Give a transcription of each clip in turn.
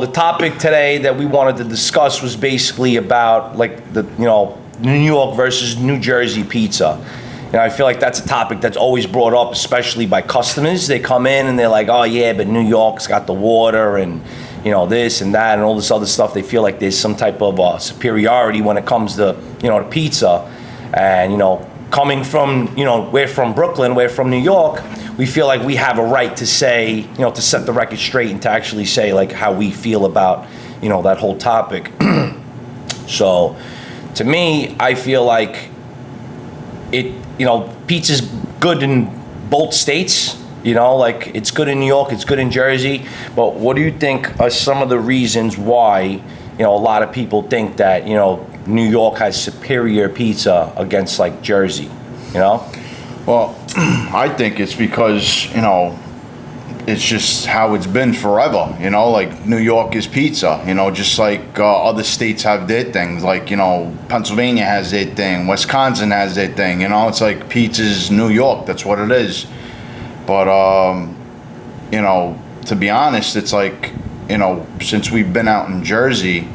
The topic today that we wanted to discuss was basically about like the New York versus New Jersey pizza. I feel like that's a topic that's always brought up, especially by customers. They come in and they're like, "Oh yeah, but New York's got the water and this and that and all this other stuff." They feel like there's some type of superiority when it comes to to pizza. And coming from we're from Brooklyn, we're from New York. We feel like we have a right to say, to set the record straight and to actually say like how we feel about, that whole topic. So, to me, I feel like pizza's good in both states. Like it's good in New York, it's good in Jersey. But what do you think are some of the reasons why, a lot of people think that, New York has superior pizza against like Jersey, Well, I think it's because, it's just how it's been forever, like New York is pizza, just like other states have their things, like, Pennsylvania has their thing, Wisconsin has their thing, it's like pizza's New York, that's what it is. But, to be honest, it's like, since we've been out in Jersey,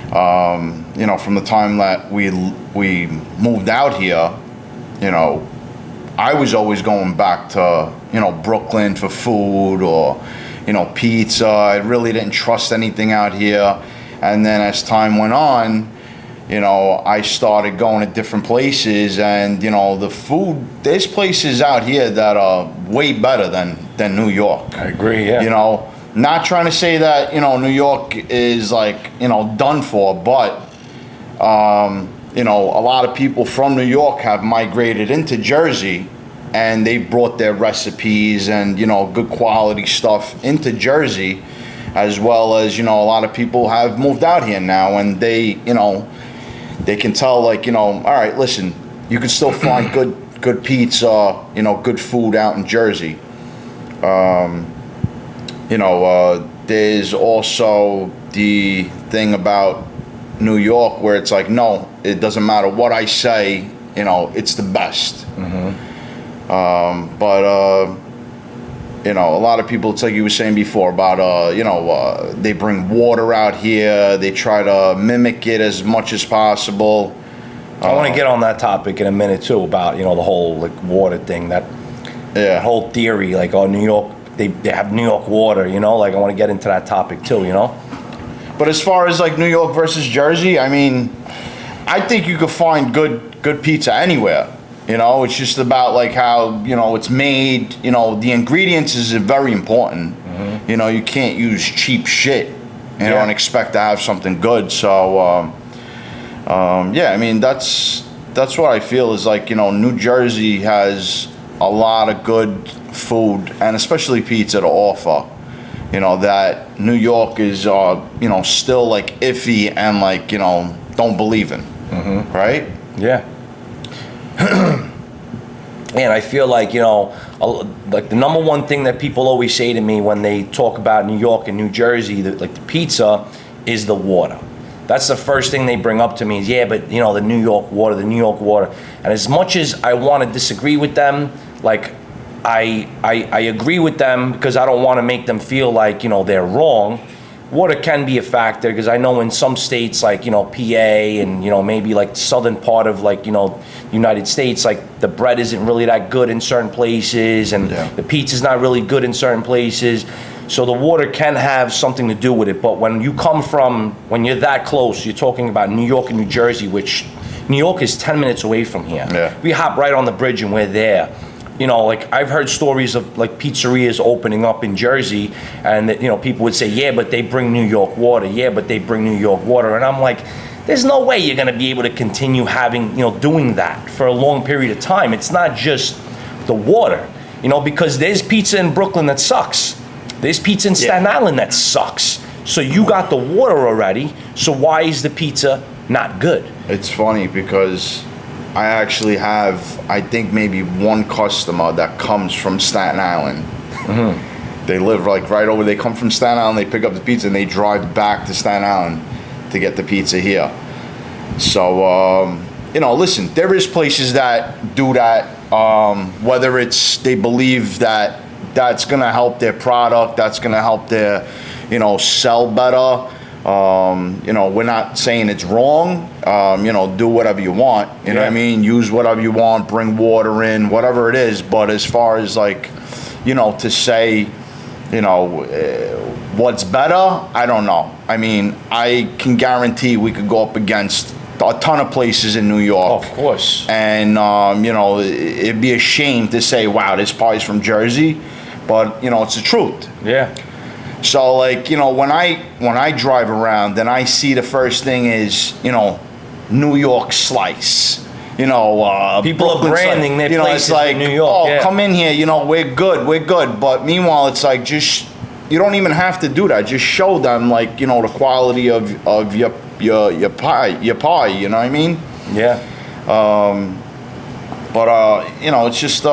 from the time that we moved out here, I was always going back to, Brooklyn for food or, pizza. I really didn't trust anything out here. And then as time went on, I started going to different places and, the food, there's places out here that are way better than New York. I agree, yeah. Not trying to say that, New York is like, done for, but, a lot of people from New York have migrated into Jersey and they brought their recipes and, good quality stuff into Jersey, as well as, a lot of people have moved out here now and they can tell like, all right, listen, you can still find good pizza, good food out in Jersey. There's also the thing about New York where it's like, no, it doesn't matter what I say, it's the best. Mm-hmm. But a lot of people, it's like you were saying before about, they bring water out here. They try to mimic it as much as possible. I want to get on that topic in a minute too about, the whole like water thing, that whole theory, like, New York, they have New York water, like I want to get into that topic too, But as far as like New York versus Jersey, I mean, I think you could find good pizza anywhere. It's just about like how, it's made, the ingredients is very important. Mm-hmm. You can't use cheap shit, and expect to have something good. So, I mean, that's what I feel is like, New Jersey has a lot of good food and especially pizza to offer. That New York is, still like iffy and like, don't believe in. Mm-hmm. Right? Yeah. And I feel like, like the number one thing that people always say to me when they talk about New York and New Jersey, like the pizza, is the water. That's the first thing they bring up to me is, but, the New York water. And as much as I want to disagree with them, like, I agree with them because I don't want to make them feel like, they're wrong. Water can be a factor because I know in some states like, PA and, maybe like the southern part of like, United States, like the bread isn't really that good in certain places and the pizza's not really good in certain places. So the water can have something to do with it. But when you're that close, you're talking about New York and New Jersey, which New York is 10 minutes away from here. Yeah. We hop right on the bridge and we're there. Like I've heard stories of like pizzerias opening up in Jersey and that, people would say, but they bring New York water. And I'm like, there's no way you're going to be able to continue having, doing that for a long period of time. It's not just the water, because there's pizza in Brooklyn that sucks. There's pizza in Staten Island that sucks. So you got the water already. So why is the pizza not good? It's funny because I actually have, I think maybe one customer that comes from Staten Island. Mm-hmm. They live like right over, they come from Staten Island, they pick up the pizza and they drive back to Staten Island to get the pizza here. So, listen, there is places that do that, whether it's they believe that that's going to help their product, that's going to help their, sell better. We're not saying it's wrong. Do whatever you want. You know what I mean? Use whatever you want. Bring water in, whatever it is. But as far as like, to say, what's better, I don't know. I mean, I can guarantee we could go up against a ton of places in New York. Of course. And, it'd be a shame to say, wow, this pie's from Jersey. But, it's the truth. Yeah. So like, when I drive around, then I see the first thing is, New York slice. People are branding their places it's like, in New York. Come in here, we're good. But meanwhile, it's like, just, you don't even have to do that. Just show them like, the quality of your pie, you know what I mean? Yeah. It's just,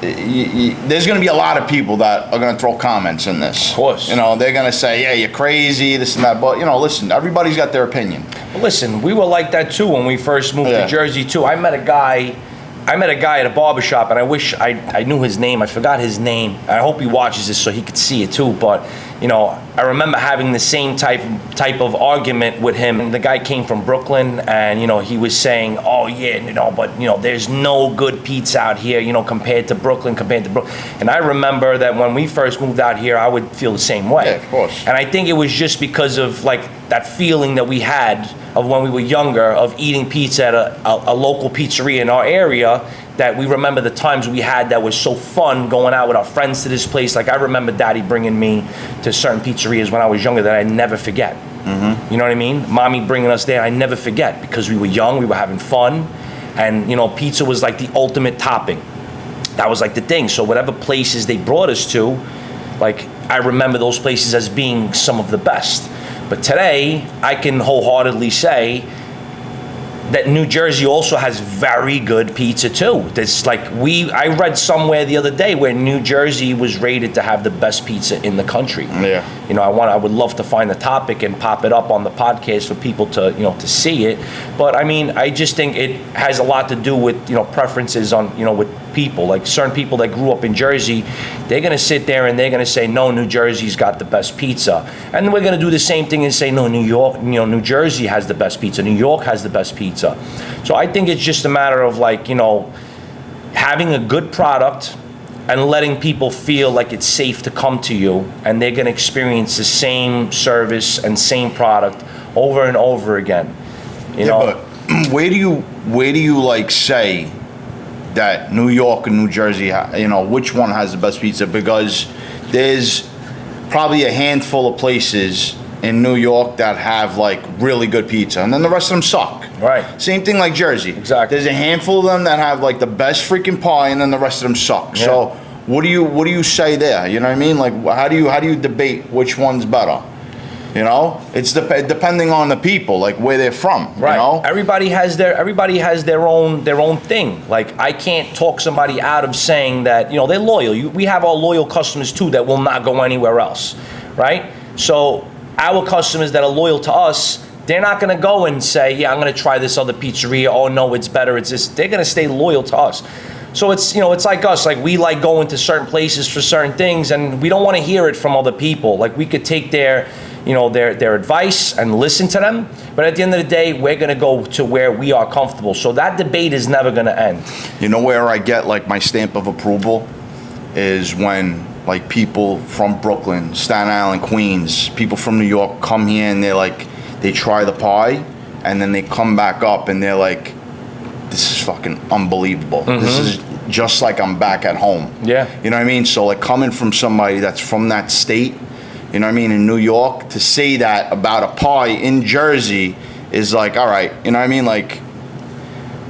there's going to be a lot of people that are going to throw comments in this. Of course. They're going to say, yeah, you're crazy, this and that. But, listen, everybody's got their opinion. Listen, we were like that too when we first moved to Jersey too. I met a guy at a barbershop, and I wish I knew his name. I forgot his name. I hope he watches this so he could see it too. But, I remember having the same type of argument with him. And the guy came from Brooklyn, and, he was saying, oh, yeah, but, there's no good pizza out here, compared to Brooklyn. And I remember that when we first moved out here, I would feel the same way. Yeah, of course. And I think it was just because of, like, that feeling that we had of when we were younger of eating pizza at a local pizzeria in our area, that we remember the times we had that was so fun going out with our friends to this place. Like I remember Daddy bringing me to certain pizzerias when I was younger that I never forget. Mm-hmm. You know what I mean? Mommy bringing us there, I never forget, because we were young, we were having fun, and pizza was like the ultimate topping. That was like the thing. So whatever places they brought us to, like I remember those places as being some of the best. But today, I can wholeheartedly say that New Jersey also has very good pizza too. There's like I read somewhere the other day where New Jersey was rated to have the best pizza in the country. Yeah. I would love to find the topic and pop it up on the podcast for people to to see it. But I mean, I just think it has a lot to do with preferences on with people. Like certain people that grew up in Jersey, they're gonna sit there and they're gonna say, no, New Jersey's got the best pizza, and then we're gonna do the same thing and say, no, New York, New Jersey has the best pizza. New York has the best pizza. So I think it's just a matter of like having a good product and letting people feel like it's safe to come to you, and they're going to experience the same service and same product over and over again. But where do you like say that New York and New Jersey, which one has the best pizza? Because there's probably a handful of places in New York that have like really good pizza, and then the rest of them suck. Right. Same thing like Jersey. Exactly. There's a handful of them that have like the best freaking pie, and then the rest of them suck. Yeah. So what do you say there? You know what I mean? Like how do you debate which one's better? It's depending on the people, like where they're from. Right. Everybody has their own thing. Like I can't talk somebody out of saying that they're loyal. We have our loyal customers too that will not go anywhere else, right? So our customers that are loyal to us, they're not going to go and say, yeah, I'm going to try this other pizzeria. Oh no, it's better. It's this. They're going to stay loyal to us. So it's it's like us. Like we like going to certain places for certain things, and we don't want to hear it from other people. Like we could take their their advice and listen to them, but at the end of the day, we're going to go to where we are comfortable. So that debate is never going to end. Where I get like my stamp of approval is when like people from Brooklyn, Staten Island, Queens, people from New York come here and they try the pie, and then they come back up and they're like, this is fucking unbelievable. Mm-hmm. This is just like I'm back at home. Yeah. You know what I mean? So like coming from somebody that's from that state, in New York, to say that about a pie in Jersey is like, all right, you know what I mean? Like,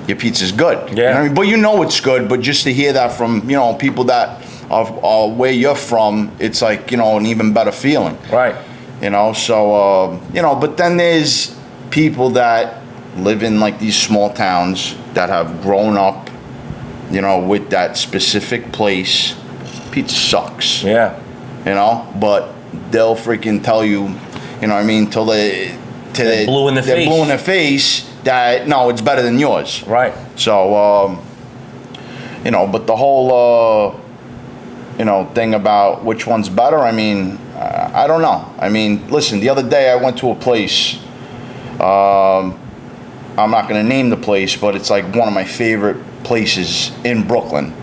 your pizza's good. Yeah. You know what I mean? But it's good, but just to hear that from, people that are where you're from, it's like, an even better feeling. Right. So, but then there's people that live in like these small towns that have grown up, with that specific place. Pizza sucks. Yeah. But they'll freaking tell you, till they're blue in the face that, no, it's better than yours. Right. So, but the whole, thing about which one's better, I don't know. I mean, listen, the other day I went to a place. I'm not going to name the place, but it's like one of my favorite places in Brooklyn.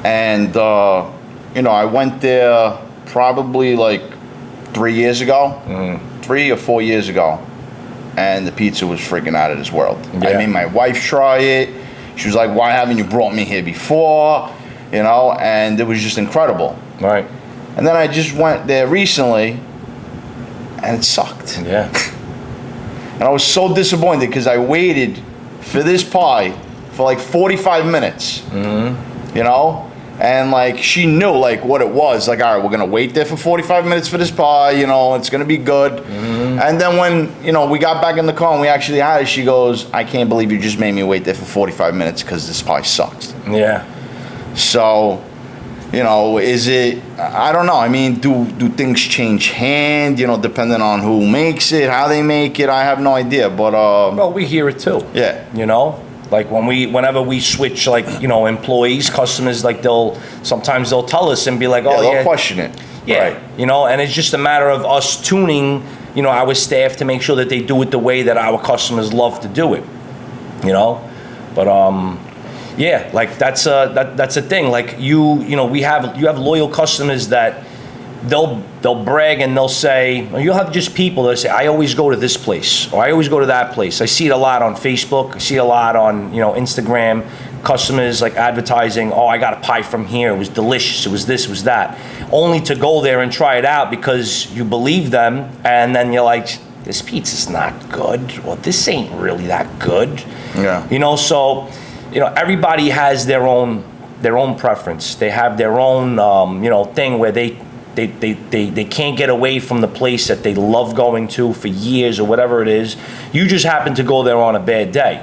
And, I went there probably like 3 years ago, 3 or 4 years ago. And the pizza was freaking out of this world. Yeah. I made my wife try it. She was like, why haven't you brought me here before? And it was just incredible. Right. And then I just went there recently, and it sucked. Yeah. And I was so disappointed because I waited for this pie for like 45 minutes. And like she knew like what it was. Like, all right, we're gonna wait there for 45 minutes for this pie. It's gonna be good. And then when we got back in the car and we actually had it, she goes, "I can't believe you just made me wait there for 45 minutes because this pie sucks." Yeah. So, is it? I don't know. I mean, do things change hand? Depending on who makes it, how they make it. I have no idea. But Well, we hear it too. Yeah. Like whenever we switch, like employees, customers, like sometimes they'll tell us and be like, "Oh, they'll question it." Yeah, Right. and it's just a matter of us tuning, our staff to make sure that they do it the way that our customers love to do it. But yeah, like that's a thing. Like you have loyal customers that they'll brag and they'll say, or you'll have just people that say, I always go to this place or I always go to that place. I see it a lot on Facebook. I see it a lot on Instagram. Customers like advertising, oh, I got a pie from here. It was delicious. It was this, it was that. Only to go there and try it out because you believe them, and then you're like, this pizza's not good. Well, this ain't really that good. Yeah. So everybody has their own preference. They have their own thing where they can't get away from the place that they love going to for years or whatever it is. You just happen to go there on a bad day,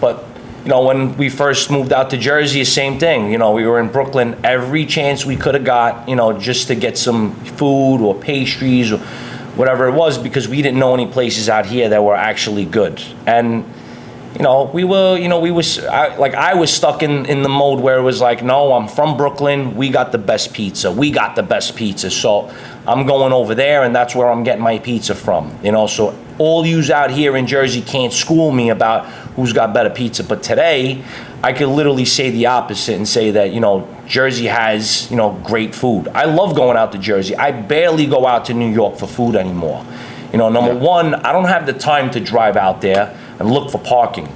but when we first moved out to Jersey, same thing. We were in Brooklyn every chance we could have got, just to get some food or pastries or whatever it was, because we didn't know any places out here that were actually good. And I was stuck in the mode where it was like, no, I'm from Brooklyn. We got the best pizza. So I'm going over there, and that's where I'm getting my pizza from. So all yous out here in Jersey can't school me about who's got better pizza. But today, I could literally say the opposite and say that, Jersey has, great food. I love going out to Jersey. I barely go out to New York for food anymore. Number one, I don't have the time to drive out there and look for parking.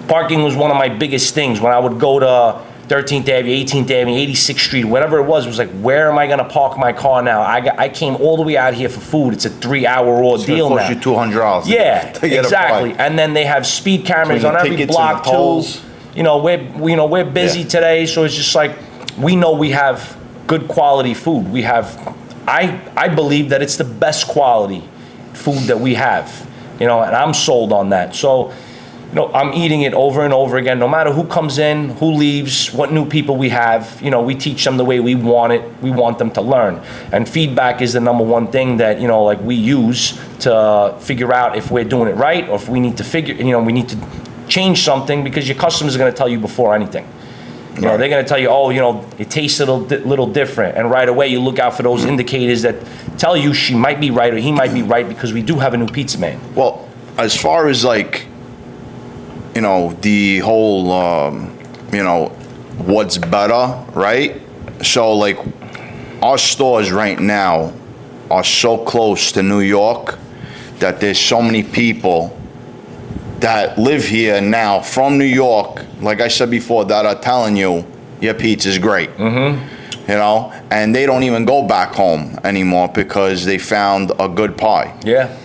Parking was one of my biggest things. When I would go to 13th Avenue, 18th Avenue, 86th Street, whatever it was like, where am I going to park my car now? I came all the way out here for food. It's a 3-hour ordeal now. It cost you $200. Yeah, exactly. And then they have speed cameras on every block too. We're busy today, so it's just like we know we have good quality food. We have, I believe that it's the best quality food that we have, and I'm sold on that. So, I'm eating it over and over again, no matter who comes in, who leaves, what new people we have. We teach them the way we want it. We want them to learn. And feedback is the number one thing that, we use to figure out if we're doing it right or if we need to we need to change something, because your customers are going to tell you before anything. They're going to tell you, oh, it tastes a little different. And right away, you look out for those indicators that tell you she might be right or he might be right, because we do have a new pizza man. Well, as far as like, the whole, what's better, right? So like our stores right now are so close to New York that there's so many people that live here now from New York, like I said before, that are telling you your pizza's great. And they don't even go back home anymore because they found a good pie. Yeah.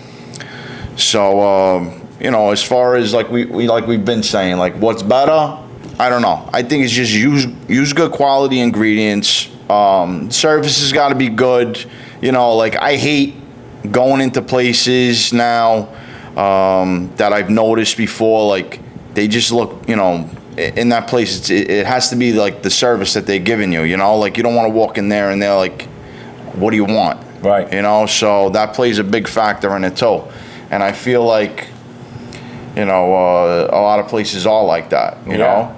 So, as far as like we've been saying, like what's better, I don't know. I think it's just use good quality ingredients. Service has got to be good. Like I hate going into places now that I've noticed before, like they just look, in that place, it has to be like the service that they're giving you, like you don't want to walk in there and they're like, what do you want? Right. So that plays a big factor in it too. And I feel like, a lot of places are like that, you know?